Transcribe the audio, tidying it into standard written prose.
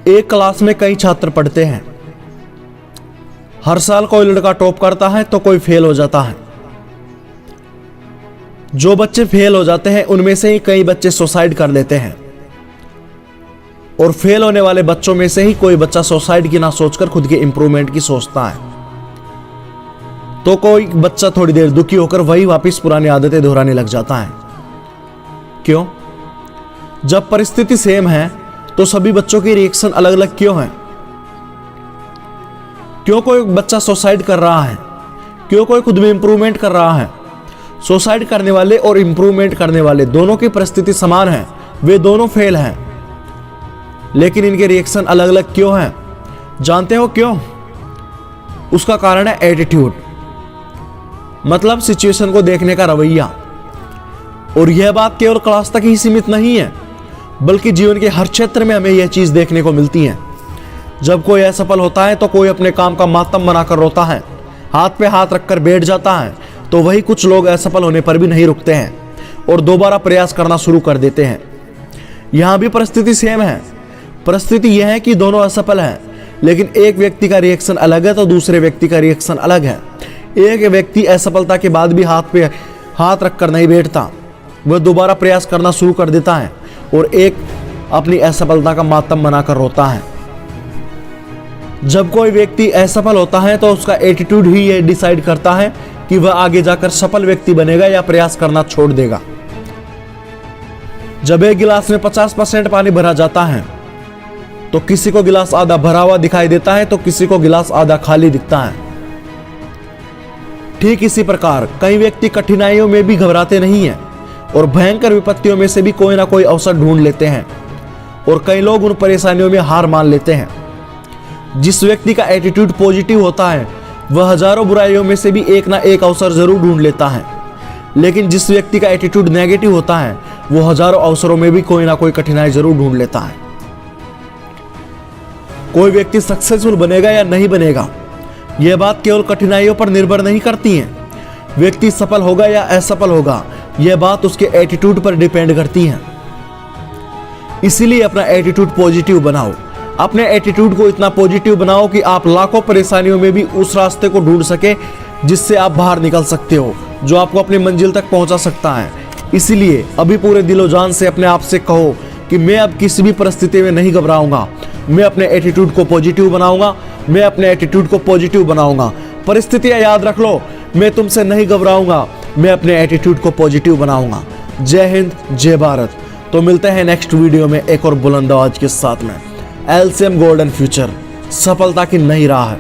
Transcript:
एक क्लास में कई छात्र पढ़ते हैं। हर साल कोई लड़का टॉप करता है तो कोई फेल हो जाता है। जो बच्चे फेल हो जाते हैं उनमें से ही कई बच्चे सुसाइड कर लेते हैं, और फेल होने वाले बच्चों में से ही कोई बच्चा सुसाइड की ना सोचकर खुद के इंप्रूवमेंट की सोचता है। तो कोई बच्चा थोड़ी देर दुखी होकर वही वापस पुरानी आदतें दोहराने लग जाता है। क्यों? जब परिस्थिति सेम है तो सभी बच्चों की रिएक्शन अलग अलग क्यों है? क्यों कोई बच्चा सुसाइड कर रहा है? क्यों कोई खुद में इंप्रूवमेंट कर रहा है? सुसाइड करने वाले और इंप्रूवमेंट करने वाले दोनों की परिस्थिति समान है, वे दोनों फेल हैं, लेकिन इनके रिएक्शन अलग अलग क्यों हैं? जानते हो क्यों? उसका कारण है एटीट्यूड, मतलब सिचुएशन को देखने का रवैया। और यह बात केवल क्लास तक ही सीमित नहीं है, बल्कि जीवन के हर क्षेत्र में हमें यह चीज देखने को मिलती है। जब कोई असफल होता है तो कोई अपने काम का मातम बनाकर रोता है, हाथ पे हाथ रखकर बैठ जाता है, तो वही कुछ लोग असफल होने पर भी नहीं रुकते हैं और दोबारा प्रयास करना शुरू कर देते हैं। यहां भी परिस्थिति सेम है। परिस्थिति यह है कि दोनों असफल हैं, लेकिन एक व्यक्ति का रिएक्शन अलग है तो दूसरे व्यक्ति का रिएक्शन अलग है। एक व्यक्ति असफलता के बाद भी हाथ पे हाथ रखकर नहीं बैठता, वह दोबारा प्रयास करना शुरू कर देता है, और एक अपनी असफलता का मातम बनाकर रोता है। जब कोई व्यक्ति असफल होता है तो उसका एटीट्यूड ही यह डिसाइड करता है कि वह आगे जाकर सफल व्यक्ति बनेगा या प्रयास करना छोड़ देगा। जब एक गिलास में 50% पानी भरा जाता है तो किसी को गिलास आधा भरा हुआ दिखाई देता है तो किसी को गिलास आधा खाली दिखता है। ठीक इसी प्रकार कई व्यक्ति कठिनाइयों में भी घबराते नहीं हैं और भयंकर विपत्तियों में से भी कोई ना कोई अवसर ढूंढ लेते हैं, और कई लोग उन परेशानियों में हार मान लेते हैं। जिस व्यक्ति का एटीट्यूड पॉजिटिव होता है वह हजारों बुराइयों में से भी एक ना एक अवसर जरूर ढूंढ लेता है, लेकिन जिस व्यक्ति का एटीट्यूड नेगेटिव होता है वो हजारों अवसरों में भी कोई ना कोई कठिनाई जरूर ढूंढ लेता है। कोई व्यक्ति सक्सेसफुल बनेगा या नहीं बनेगा, यह बात केवल कठिनाइयों पर निर्भर नहीं करती है। व्यक्ति सफल होगा या असफल होगा, यह बात उसके एटीट्यूड पर डिपेंड करती है। इसीलिए अपना एटीट्यूड पॉजिटिव बनाओ। अपने एटीट्यूड को इतना पॉजिटिव बनाओ कि आप लाखों परेशानियों में भी उस रास्ते को ढूंढ सके जिससे आप बाहर निकल सकते हो, जो आपको अपनी मंजिल तक पहुंचा सकता है। इसीलिए अभी पूरे दिलो जान से अपने आप से कहो कि मैं अब किसी भी परिस्थिति में नहीं घबराऊंगा, मैं अपने एटीट्यूड को पॉजिटिव बनाऊंगा, मैं अपने एटीट्यूड को पॉजिटिव बनाऊंगा। परिस्थितियां याद रख लो, मैं तुमसे नहीं घबराऊंगा, मैं अपने एटीट्यूड को पॉजिटिव बनाऊंगा। जय हिंद, जय भारत। तो मिलते हैं नेक्स्ट वीडियो में एक और बुलंद आवाज के साथ में। LCM गोल्डन फ्यूचर, सफलता की नई राह है।